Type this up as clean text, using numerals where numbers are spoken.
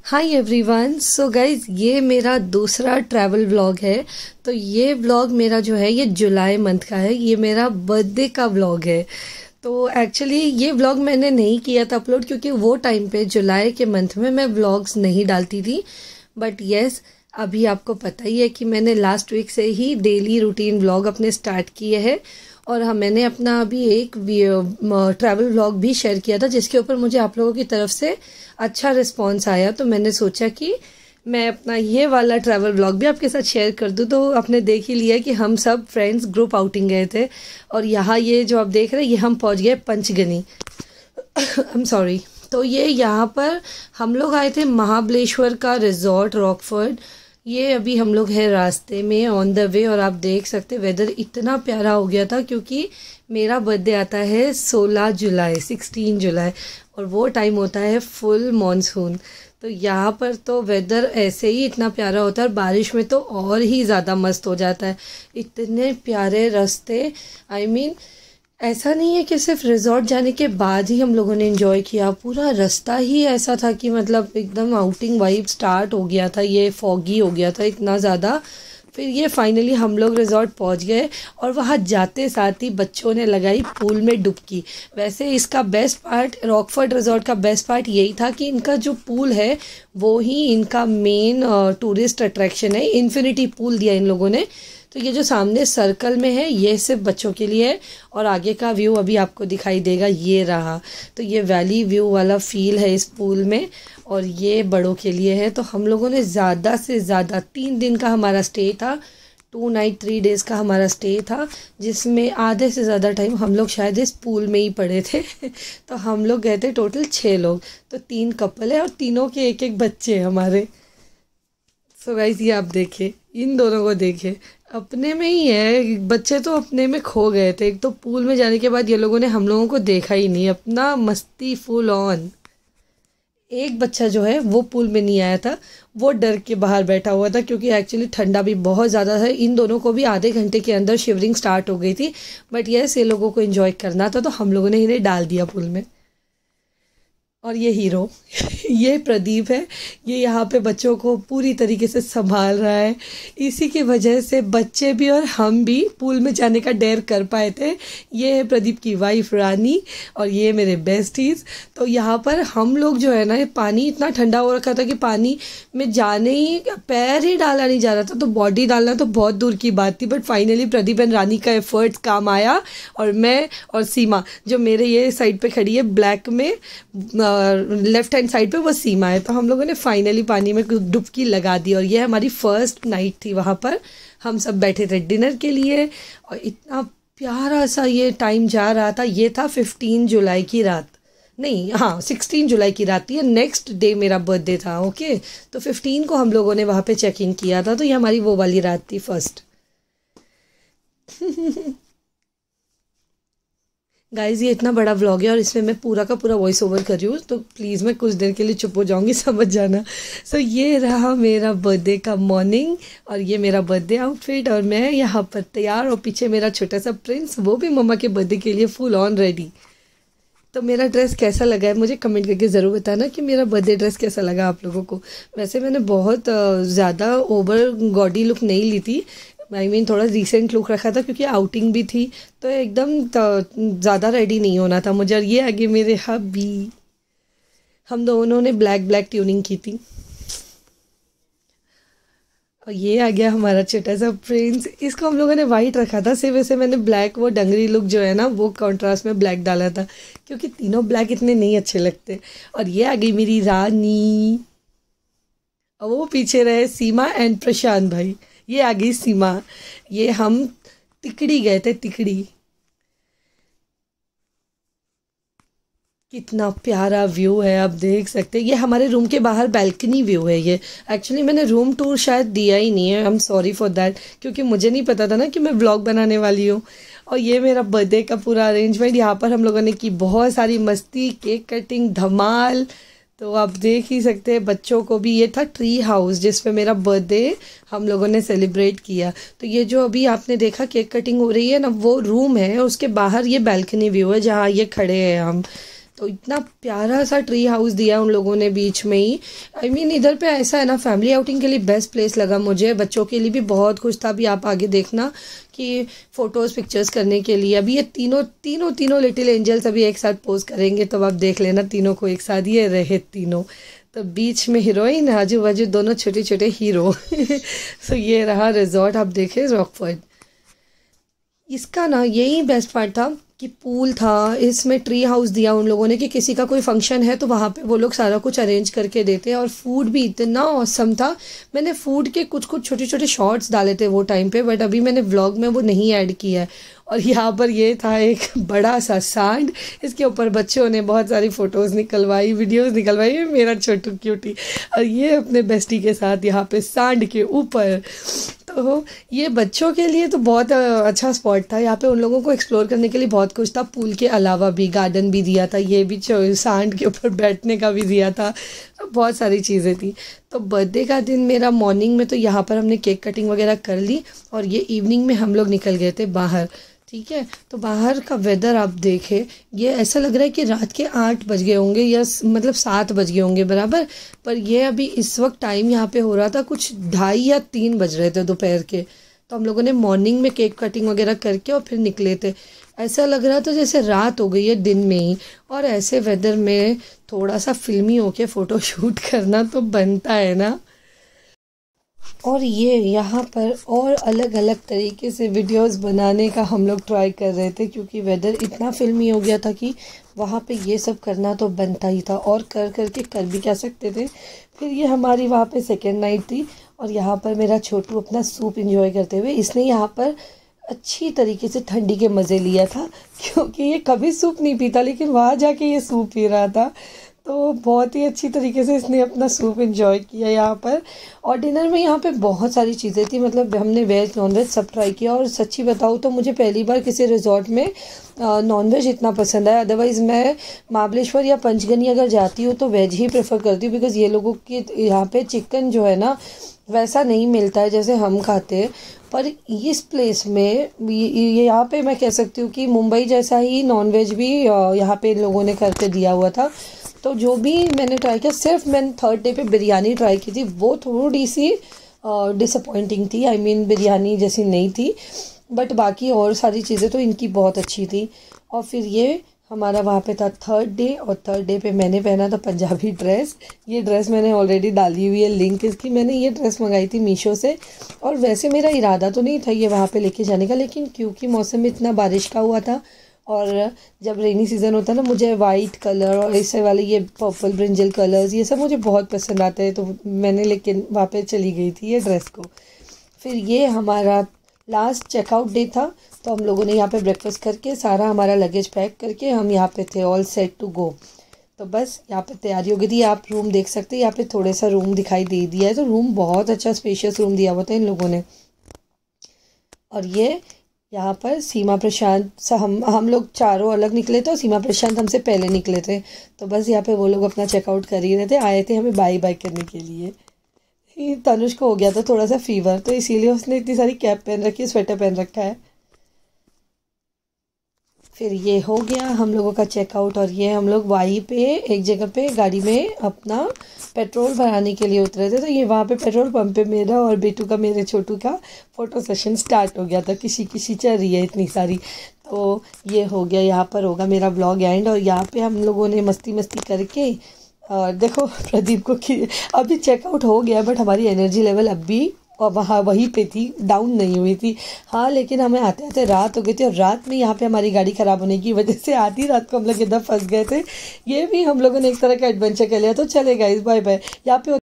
Hi everyone. So guys, ये मेरा दूसरा ट्रैवल व्लॉग है। तो ये व्लॉग मेरा जो है ये जुलाई मंथ का है। ये मेरा बर्थडे का व्लॉग है। तो एक्चुअली ये व्लॉग मैंने नहीं किया था अपलोड, क्योंकि वो टाइम पे जुलाई के मंथ में मैं व्लॉग्स नहीं डालती थी। बट यस, अभी आपको पता ही है कि मैंने लास्ट वीक से ही डेली रूटीन व्लॉग अपने स्टार्ट किए हैं। और हाँ, मैंने अपना अभी एक ट्रैवल व्लॉग भी शेयर किया था, जिसके ऊपर मुझे आप लोगों की तरफ से अच्छा रिस्पांस आया। तो मैंने सोचा कि मैं अपना ये वाला ट्रैवल व्लॉग भी आपके साथ शेयर कर दूँ। तो आपने देख ही लिया कि हम सब फ्रेंड्स ग्रुप आउटिंग गए थे। और यहाँ ये जो आप देख रहे हैं, ये हम पहुँच गए पंचगनी। I am sorry. तो ये यहाँ पर हम लोग आए थे महाबलेश्वर का रिजॉर्ट रॉकफोर्ड। ये अभी हम लोग है रास्ते में ऑन द वे। और आप देख सकते वेदर इतना प्यारा हो गया था, क्योंकि मेरा बर्थडे आता है 16 जुलाई और वो टाइम होता है फुल मॉनसून। तो यहाँ पर तो वेदर ऐसे ही इतना प्यारा होता है, और बारिश में तो और ही ज़्यादा मस्त हो जाता है। इतने प्यारे रास्ते, आई मीन ऐसा नहीं है कि सिर्फ रिजॉर्ट जाने के बाद ही हम लोगों ने एंजॉय किया। पूरा रास्ता ही ऐसा था कि मतलब एकदम आउटिंग वाइब स्टार्ट हो गया था। ये फॉगी हो गया था इतना ज़्यादा। फिर ये फाइनली हम लोग रिजॉर्ट पहुंच गए, और वहाँ जाते साथ ही बच्चों ने लगाई पूल में डुबकी। वैसे इसका बेस्ट पार्ट, रॉकफोर्ड रिजॉर्ट का बेस्ट पार्ट यही था कि इनका जो पूल है वो ही इनका मेन टूरिस्ट अट्रैक्शन है। इन्फिनिटी पूल दिया इन लोगों ने। तो ये जो सामने सर्कल में है ये सिर्फ बच्चों के लिए है, और आगे का व्यू अभी आपको दिखाई देगा, ये रहा। तो ये वैली व्यू वाला फील है इस पूल में, और ये बड़ों के लिए है। तो हम लोगों ने ज़्यादा से ज़्यादा 3 दिन का हमारा स्टे था। 2 नाइट 3 डेज का हमारा स्टे था, जिसमें आधे से ज़्यादा टाइम हम लोग शायद इस पूल में ही पड़े थे। तो हम लोग गए थे टोटल 6 लोग। तो 3 कपल है और तीनों के एक एक बच्चे हैं हमारे। सो गाइस, ये आप देखे, इन दोनों को देखे, अपने में ही है। बच्चे तो अपने में खो गए थे। एक तो पूल में जाने के बाद ये लोगों ने हम लोगों को देखा ही नहीं, अपना मस्ती फुल ऑन। एक बच्चा जो है वो पूल में नहीं आया था, वो डर के बाहर बैठा हुआ था, क्योंकि एक्चुअली ठंडा भी बहुत ज़्यादा था। इन दोनों को भी आधे घंटे के अंदर शिवरिंग स्टार्ट हो गई थी। बट यस, ये लोगों को एंजॉय करना था, तो हम लोगों ने इन्हें डाल दिया पूल में। और ये हीरो ये प्रदीप है। ये यहाँ पे बच्चों को पूरी तरीके से संभाल रहा है। इसी की वजह से बच्चे भी और हम भी पूल में जाने का डेयर कर पाए थे। ये है प्रदीप की वाइफ रानी, और ये मेरे बेस्टीज। तो यहाँ पर हम लोग जो है ना, ये पानी इतना ठंडा हो रखा था कि पानी में जाने ही, पैर ही डाला नहीं जा रहा था। तो बॉडी डालना तो बहुत दूर की बात थी। बट फाइनली प्रदीप एंड रानी का एफर्ट्स काम आया, और मैं और सीमा जो मेरे ये साइड पे खड़ी है ब्लैक में, लेफ्ट हैंड साइड पे वो सीमा है। तो हम लोगों ने फाइनली पानी में डुबकी लगा दी। और ये हमारी फर्स्ट नाइट थी वहाँ पर। हम सब बैठे थे डिनर के लिए, और इतना प्यारा सा ये टाइम जा रहा था। ये था 15 जुलाई की रात, नहीं हाँ 16 जुलाई की रात थी। नेक्स्ट डे मेरा बर्थडे था। ओके, तो 15 को हम लोगों ने वहाँ पे चेक इन किया था। तो ये हमारी वो वाली रात थी फर्स्ट। गाइज, ये इतना बड़ा व्लॉग है और इसमें मैं पूरा का पूरा वॉइस ओवर कर रही हूँ, तो प्लीज़ मैं कुछ देर के लिए चुप हो जाऊँगी, समझ जाना। सो ये रहा मेरा बर्थडे का मॉर्निंग, और ये मेरा बर्थडे आउटफिट, और मैं यहाँ पर तैयार, और पीछे मेरा छोटा सा प्रिंस, वो भी मम्मा के बर्थडे के लिए फुल ऑन रेडी। तो मेरा ड्रेस कैसा लगा है मुझे कमेंट करके ज़रूर बताना कि मेरा बर्थडे ड्रेस कैसा लगा आप लोगों को। वैसे मैंने बहुत ज़्यादा ओवर गॉडी लुक नहीं ली थी। आई मीन थोड़ा रिसेंट लुक रखा था, क्योंकि आउटिंग भी थी, तो एकदम ज़्यादा रेडी नहीं होना था मुझे। और ये आगे मेरे हबी, हम दोनों ने ब्लैक ब्लैक ट्यूनिंग की थी। और ये आ गया हमारा छोटा सा प्रिंस। इसको हम लोगों ने वाइट रखा था सिर्फ, वैसे मैंने ब्लैक, वो डंगरी लुक जो है ना, वो कॉन्ट्रास्ट में ब्लैक डाला था, क्योंकि तीनों ब्लैक इतने नहीं अच्छे लगते। और ये आ गई मेरी रानी, और वो पीछे रहे सीमा एंड प्रशांत भाई। ये आ गई सीमा। ये हम तिकड़ी गए थे, तिकड़ी। कितना प्यारा व्यू है, आप देख सकते हैं। ये हमारे रूम के बाहर बैल्कनी व्यू है। ये एक्चुअली मैंने रूम टूर शायद दिया ही नहीं है, I am sorry for that, क्योंकि मुझे नहीं पता था ना कि मैं व्लॉग बनाने वाली हूँ। और ये मेरा बर्थडे का पूरा अरेंजमेंट, यहाँ पर हम लोगों ने की बहुत सारी मस्ती, केक कटिंग धमाल। तो आप देख ही सकते हैं बच्चों को भी। ये था ट्री हाउस जिसपे मेरा बर्थडे हम लोगों ने सेलिब्रेट किया। तो ये जो अभी आपने देखा केक कटिंग हो रही है ना, वो रूम है, उसके बाहर ये बैल्कनी व्यू है जहाँ ये खड़े हैं हम। तो इतना प्यारा सा ट्री हाउस दिया उन लोगों ने बीच में ही। आई मीन इधर पे ऐसा है ना, फैमिली आउटिंग के लिए बेस्ट प्लेस लगा मुझे। बच्चों के लिए भी बहुत कुछ था। अभी आप आगे देखना कि फ़ोटोज़ पिक्चर्स करने के लिए अभी ये तीनों लिटिल एंजल्स अभी एक साथ पोज करेंगे, तो आप देख लेना तीनों को एक साथ, ये रहे तीनों। तो बीच में हीरोइन, आजू बाजू दोनों छोटे छोटे हीरो। तो ये रहा रिजॉर्ट, आप देखें रॉकफोर्ट। इसका ना यही बेस्ट पार्ट था कि पूल था, इसमें ट्री हाउस दिया उन लोगों ने कि किसी का कोई फंक्शन है तो वहाँ पे वो लोग सारा कुछ अरेंज करके देते हैं। और फूड भी इतना ऑसम था। मैंने फूड के कुछ छोटे छोटे शॉर्ट्स डाले थे वो टाइम पे, बट अभी मैंने व्लॉग में वो नहीं ऐड किया है। और यहाँ पर ये था एक बड़ा सा सांड, इसके ऊपर बच्चों ने बहुत सारी फ़ोटोज़ निकलवाई, वीडियोज़ निकलवाई, मेरा छोटू क्यूटी और ये अपने बेस्टी के साथ यहाँ पे सांड के ऊपर। तो ये बच्चों के लिए तो बहुत अच्छा स्पॉट था। यहाँ पे उन लोगों को एक्सप्लोर करने के लिए बहुत कुछ था। पूल के अलावा भी गार्डन भी दिया था, ये भी सांड के ऊपर बैठने का भी दिया था, तो बहुत सारी चीज़ें थी। तो बर्थडे का दिन मेरा मॉर्निंग में तो यहाँ पर हमने केक कटिंग वगैरह कर ली और ये इवनिंग में हम लोग निकल गए थे बाहर। ठीक है, तो बाहर का वेदर आप देखें, ये ऐसा लग रहा है कि रात के 8 बज गए होंगे या मतलब 7 बज गए होंगे बराबर। पर ये अभी इस वक्त टाइम यहाँ पे हो रहा था कुछ 2:30 या 3 बज रहे थे दोपहर के। तो हम लोगों ने मॉर्निंग में केक कटिंग वगैरह करके और फिर निकले थे। ऐसा लग रहा था जैसे रात हो गई है दिन में ही। और ऐसे वेदर में थोड़ा सा फिल्मी होके फ़ोटो शूट करना तो बनता है ना। और ये यहाँ पर और अलग अलग तरीके से वीडियोस बनाने का हम लोग ट्राई कर रहे थे, क्योंकि वेदर इतना फिल्मी हो गया था कि वहाँ पे ये सब करना तो बनता ही था। और करके कर भी क्या सकते थे। फिर ये हमारी वहाँ पे सेकेंड नाइट थी और यहाँ पर मेरा छोटू अपना सूप इंजॉय करते हुए, इसने यहाँ पर अच्छी तरीके से ठंडी के मज़े लिया था, क्योंकि ये कभी सूप नहीं पीता, लेकिन वहाँ जाके ये सूप पी रहा था। तो बहुत ही अच्छी तरीके से इसने अपना सूप एंजॉय किया यहाँ पर। और डिनर में यहाँ पे बहुत सारी चीज़ें थी, मतलब हमने वेज नॉन वेज सब ट्राई किया। और सच्ची बताऊँ तो मुझे पहली बार किसी रिजॉर्ट में नॉन वेज इतना पसंद आया। अदरवाइज़ मैं महाबलेश्वर या पंचगनी अगर जाती हूँ तो वेज ही प्रेफर करती हूँ, बिकॉज़ ये लोगों की यहाँ पे चिकन जो है ना वैसा नहीं मिलता है जैसे हम खाते हैं। पर इस प्लेस में ये यहाँ पे मैं कह सकती हूँ कि मुंबई जैसा ही नॉन वेज भी यहाँ पे लोगों ने करके दिया हुआ था। तो जो भी मैंने ट्राई किया, सिर्फ मैंने थर्ड डे पे बिरयानी ट्राई की थी, वो थोड़ी सी डिसअपॉइंटिंग थी। आई मीन बिरयानी जैसी नहीं थी, बट बाकी और सारी चीज़ें तो इनकी बहुत अच्छी थी। और फिर ये हमारा वहाँ पे था थर्ड डे, और थर्ड डे पे मैंने पहना था पंजाबी ड्रेस। ये ड्रेस मैंने ऑलरेडी डाली हुई है लिंक इसकी। मैंने ये ड्रेस मंगाई थी मीशो से, और वैसे मेरा इरादा तो नहीं था ये वहाँ पे लेके जाने का, लेकिन क्योंकि मौसम में इतना बारिश का हुआ था और जब रेनी सीज़न होता है ना, मुझे वाइट कलर और ऐसे वाले ये पर्पल ब्रिंजल कलर्स ये सब मुझे बहुत पसंद आते हैं, तो मैंने लेकिन वहाँ पे चली गई थी ये ड्रेस को। फिर ये हमारा लास्ट चेकआउट डे था, तो हम लोगों ने यहाँ पे ब्रेकफास्ट करके सारा हमारा लगेज पैक करके हम यहाँ पे थे ऑल सेट टू गो। तो बस यहाँ पे तैयारी हो गई थी। आप रूम देख सकते हैं, यहाँ पे थोड़ा सा रूम दिखाई दे दिया है, तो रूम बहुत अच्छा स्पेशियस रूम दिया हुआ था इन लोगों ने। और ये यहाँ पर सीमा प्रशांत सा हम लोग चारों अलग निकले थे और सीमा प्रशांत हमसे पहले निकले थे। तो बस यहाँ पे वो लोग अपना चेकआउट कर ही रहे थे, आए थे हमें बाय बाय करने के लिए। तनुष को हो गया था थोड़ा सा फीवर, तो इसीलिए उसने इतनी सारी कैप पहन रखी है, स्वेटर पहन रखा है। फिर ये हो गया हम लोगों का चेकआउट, और ये हम लोग वहीं पे एक जगह पे गाड़ी में अपना पेट्रोल भराने के लिए उतरे थे। तो ये वहाँ पे पेट्रोल पंप पे मेरा और बेटू का, मेरे छोटू का फ़ोटो सेशन स्टार्ट हो गया था। किसी चल रही है इतनी सारी। तो ये हो गया, यहाँ पर होगा मेरा ब्लॉग एंड। और यहाँ पे हम लोगों ने मस्ती करके देखो प्रदीप को अभी चेकआउट हो गया, बट हमारी एनर्जी लेवल अब भी और वहीं पे थी, डाउन नहीं हुई थी। हाँ, लेकिन हमें आते आते रात हो गई थी, और रात में यहाँ पे हमारी गाड़ी ख़राब होने की वजह से आधी रात को हम लोग इधर फंस गए थे। ये भी हम लोगों ने एक तरह का एडवेंचर कर लिया। तो चले गाइस, बाय बाय। यहाँ पे